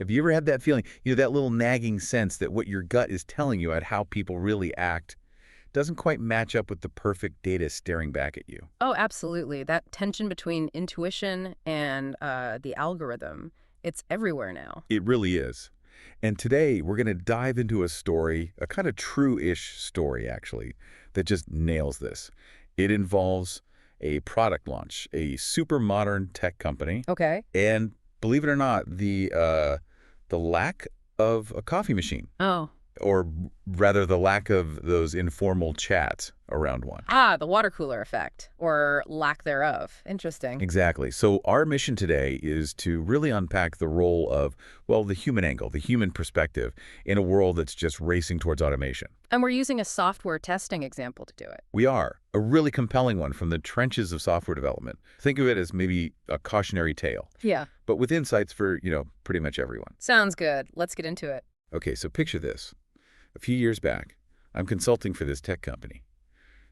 Have you ever had that feeling, that little nagging sense that what your gut is telling you about how people really act doesn't quite match up with the perfect data staring back at you? Oh, absolutely. That tension between intuition and the algorithm, it's everywhere now. It really is. And today we're going to dive into a story, a kind of true-ish story, actually, that just nails this. It involves a product launch, a super modern tech company, Okay. and believe it or not, the lack of a coffee machine, Oh. or rather the lack of those informal chats around one. Ah, the water cooler effect, or lack thereof. Interesting. Exactly. So our mission today is to really unpack the role of, well, the human angle, the human perspective in a world that's just racing towards automation. And we're using a software testing example to do it. We are. A really compelling one from the trenches of software development. Think of it as maybe a cautionary tale, Yeah. but with insights for, pretty much everyone. Sounds good. Let's get into it. Okay, so picture this. A few years back, I'm consulting for this tech company.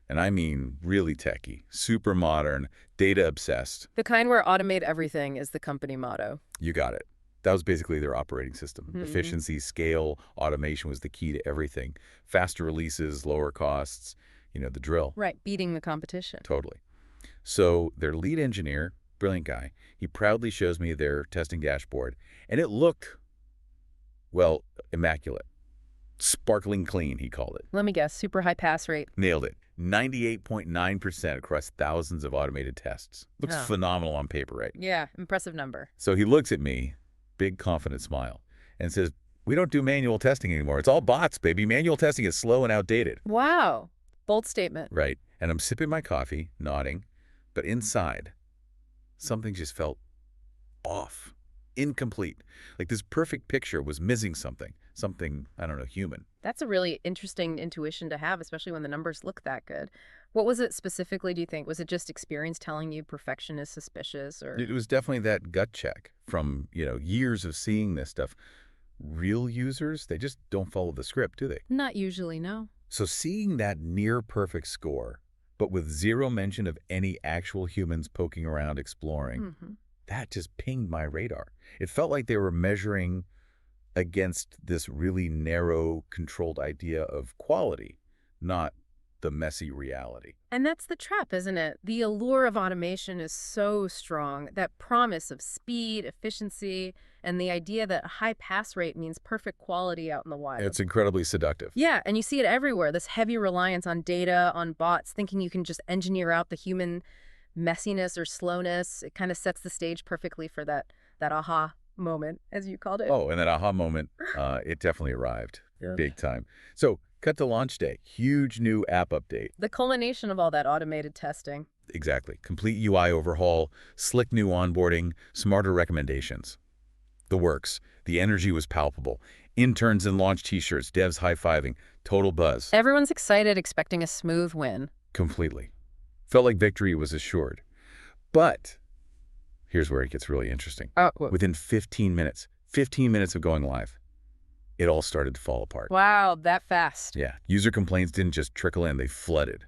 And I mean really techy, super modern, data obsessed. The kind where automate everything is the company motto. You got it. That was basically their operating system. Mhm. Efficiency, scale, automation was the key to everything. Faster releases, lower costs, the drill. Right, beating the competition. Totally. So their lead engineer, brilliant guy, he proudly shows me their testing dashboard, and it looked, well, immaculate. Sparkling clean, he called it. Let me guess, super high pass rate. Nailed it. 98.9% across thousands of automated tests. Looks Oh. phenomenal on paper, right? Yeah, impressive number. So he looks at me, big confident smile, and says, "We don't do manual testing anymore. It's all bots, baby. Manual testing is slow and outdated." Wow. Bold statement. Right. And I'm sipping my coffee, nodding, but inside, something just felt off, incomplete. Like this perfect picture was missing something, I don't know, human. That's a really interesting intuition to have, especially when the numbers look that good. What was it specifically, do you think? Was it just experience telling you perfection is suspicious, or? It was definitely that gut check from, years of seeing this stuff. Real users, they just don't follow the script, do they? Not usually, no. So seeing that near perfect score, but with zero mention of any actual humans poking around exploring, Hmm. that just pinged my radar. It felt like they were measuring against this really narrow, controlled idea of quality, not the messy reality. And that's the trap, isn't it? The allure of automation is so strong. That promise of speed, efficiency, and the idea that a high pass rate means perfect quality out in the wild. It's incredibly seductive. Yeah, and you see it everywhere. This heavy reliance on data, on bots, thinking you can just engineer out the human messiness or slowness. It kind of sets the stage perfectly for that aha moment, as you called it. Oh, and that aha moment, it definitely arrived Yeah. big time. So cut to launch day, huge new app update. The culmination of all that automated testing. Exactly. Complete UI overhaul, slick new onboarding, smarter recommendations. The works. The energy was palpable. Interns in launch t-shirts, devs high-fiving, total buzz. Everyone's excited, expecting a smooth win. Completely. Felt like victory was assured. But here's where it gets really interesting. Within 15 minutes of going live, it all started to fall apart. Wow, that fast. Yeah. User complaints didn't just trickle in, they flooded.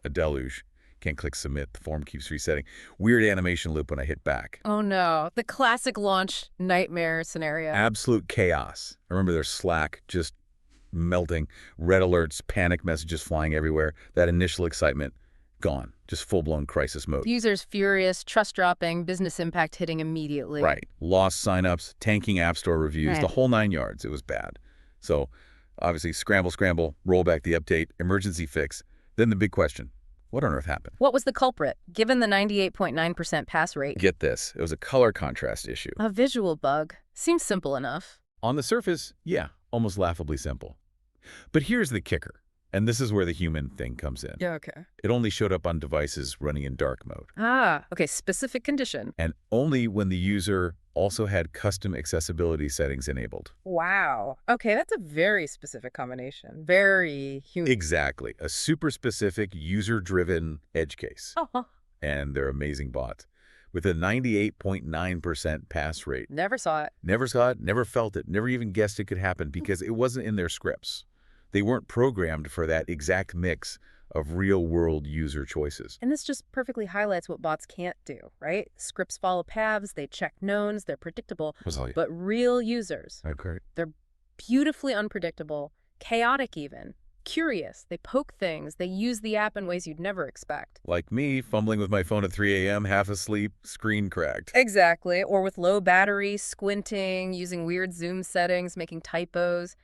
A deluge. Can't click submit. The form keeps resetting. Weird animation loop when I hit back. Oh no, the classic launch nightmare scenario. Absolute chaos. I remember their Slack just melting, red alerts, panic messages flying everywhere. That initial excitement, gone. Just full-blown crisis mode. Users furious, trust dropping, business impact hitting immediately. Right. Lost signups, tanking App Store reviews, Right. the whole 9 yards. It was bad. So obviously scramble, roll back the update, emergency fix. Then the big question, what on earth happened? What was the culprit, given the 98.9% pass rate? Get this, it was a color contrast issue. A visual bug. Seems simple enough. On the surface, yeah, almost laughably simple. But here's the kicker, and this is where the human thing comes in. Yeah, okay. It only showed up on devices running in dark mode, Ah, okay, specific condition. and only when the user also had custom accessibility settings enabled. Wow. Okay, that's a very specific combination. Very human. Exactly, a super specific user-driven edge case. Oh, And their amazing bots. With a 98.9% pass rate. never saw it. Never saw it, never felt it, never even guessed it could happen because it wasn't in their scripts. They weren't programmed for that exact mix of real-world user choices. And this just perfectly highlights what bots can't do, right? Scripts follow paths, they check knowns, they're predictable. Was all you. But real users, Okay. they're beautifully unpredictable, chaotic even, curious. They poke things, they use the app in ways you'd never expect. Like me, fumbling with my phone at 3 a.m., half asleep, screen cracked. Exactly. Or with low battery, squinting, using weird zoom settings, making typos,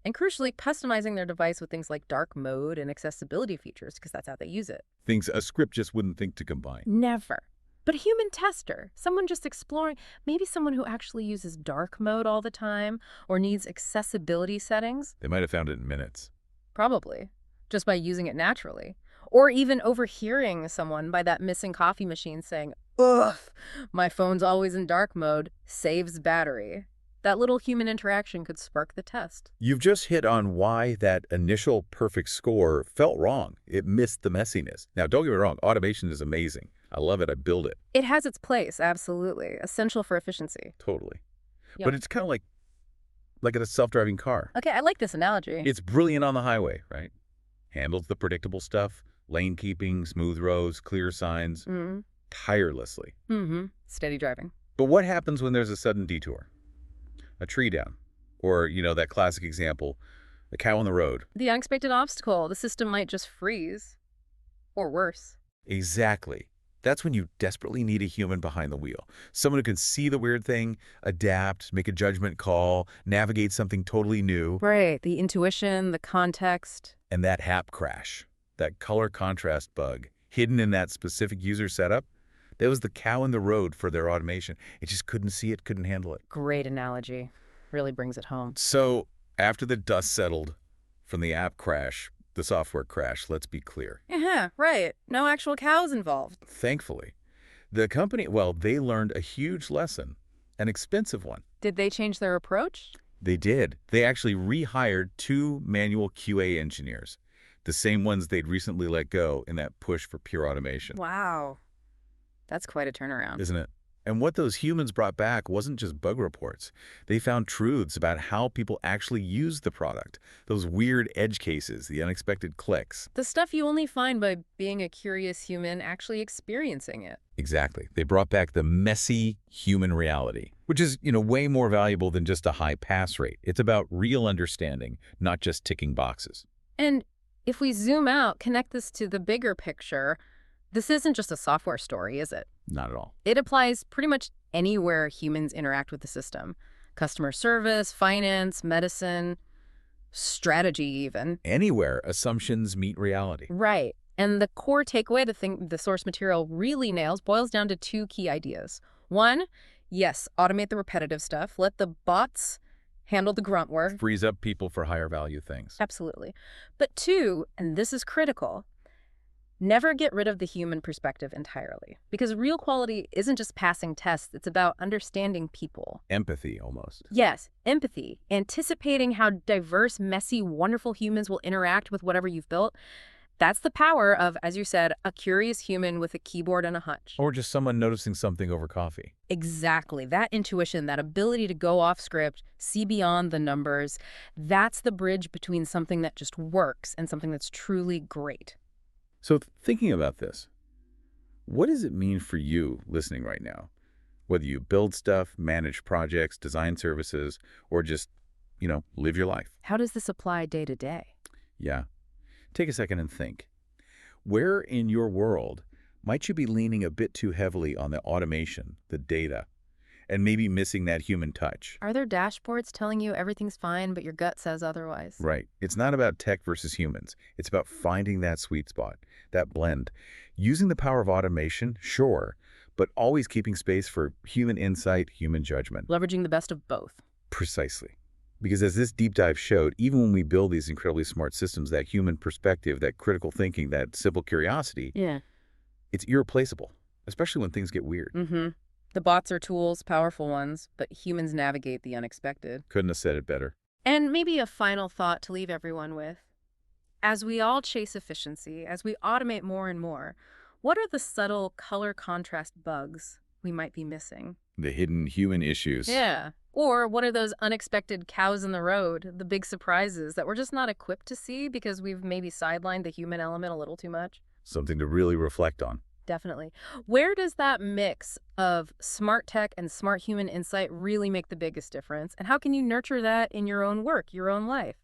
and crucially, customizing their device with things like dark mode and accessibility features, because that's how they use it. Things a script just wouldn't think to combine. Never. But a human tester, someone just exploring, maybe someone who actually uses dark mode all the time or needs accessibility settings, They might have found it in minutes. probably, just by using it naturally. Or even overhearing someone by that missing coffee machine saying, "Ugh, my phone's always in dark mode, saves battery." That little human interaction could spark the test. You've just hit on why that initial perfect score felt wrong. It missed the messiness. Now, don't get me wrong, automation is amazing. I love it. I build it. It has its place, absolutely. Essential for efficiency. Totally. Yep. But it's kind of like a self-driving car. Okay, I like this analogy. It's brilliant on the highway, right? Handles the predictable stuff, lane keeping, smooth roads, clear signs, tirelessly. Steady driving. But what happens when there's a sudden detour? A tree down. Or, that classic example, a cow on the road. The unexpected obstacle. The system might just freeze. Or worse. Exactly. That's when you desperately need a human behind the wheel. Someone who can see the weird thing, adapt, make a judgment call, navigate something totally new. Right. The intuition, the context. And that hap crash, that color contrast bug, hidden in that specific user setup, that was the cow in the road for their automation. It just couldn't see it, couldn't handle it. Great analogy. Really brings it home. So after the dust settled from the app crash, the software crash, let's be clear. Yeah, right. No actual cows involved. Thankfully, the company, well, they learned a huge lesson, an expensive one. Did they change their approach? They did. They actually rehired 2 manual QA engineers, the same ones they'd recently let go in that push for pure automation. Wow. That's quite a turnaround. Isn't it? And what those humans brought back wasn't just bug reports. They found truths about how people actually use the product, those weird edge cases, the unexpected clicks. The stuff you only find by being a curious human actually experiencing it. Exactly. They brought back the messy human reality, which is, way more valuable than just a high pass rate. It's about real understanding, not just ticking boxes. And if we zoom out, connect this to the bigger picture, this isn't just a software story, is it? Not at all. It applies pretty much anywhere humans interact with the system. Customer service, finance, medicine, strategy even. Anywhere assumptions meet reality. Right. And the core takeaway, the thing the source material really nails, boils down to 2 key ideas. 1, yes, automate the repetitive stuff. Let the bots handle the grunt work. Frees up people for higher value things. Absolutely. But 2, and this is critical, never get rid of the human perspective entirely. Because real quality isn't just passing tests, it's about understanding people. Empathy, almost. Yes, empathy, anticipating how diverse, messy, wonderful humans will interact with whatever you've built. That's the power of, as you said, a curious human with a keyboard and a hunch. Or just someone noticing something over coffee. Exactly. That intuition, that ability to go off script, see beyond the numbers, that's the bridge between something that just works and something that's truly great. So thinking about this, what does it mean for you listening right now? Whether you build stuff, manage projects, design services, or just, live your life. How does this apply day to day? Yeah. Take a second and think. Where in your world might you be leaning a bit too heavily on the automation, the data, and maybe missing that human touch? Are there dashboards telling you everything's fine, but your gut says otherwise? Right. It's not about tech versus humans. It's about finding that sweet spot, that blend. Using the power of automation, sure, but always keeping space for human insight, human judgment. Leveraging the best of both. Precisely. Because as this deep dive showed, even when we build these incredibly smart systems, that human perspective, that critical thinking, that simple curiosity, it's irreplaceable, especially when things get weird. The bots are tools, powerful ones, but humans navigate the unexpected. Couldn't have said it better. And maybe a final thought to leave everyone with. As we all chase efficiency, as we automate more and more, what are the subtle color contrast bugs we might be missing? The hidden human issues. Yeah. Or what are those unexpected cows in the road, the big surprises that we're just not equipped to see because we've maybe sidelined the human element a little too much? Something to really reflect on. Definitely. Where does that mix of smart tech and smart human insight really make the biggest difference? And how can you nurture that in your own work, your own life?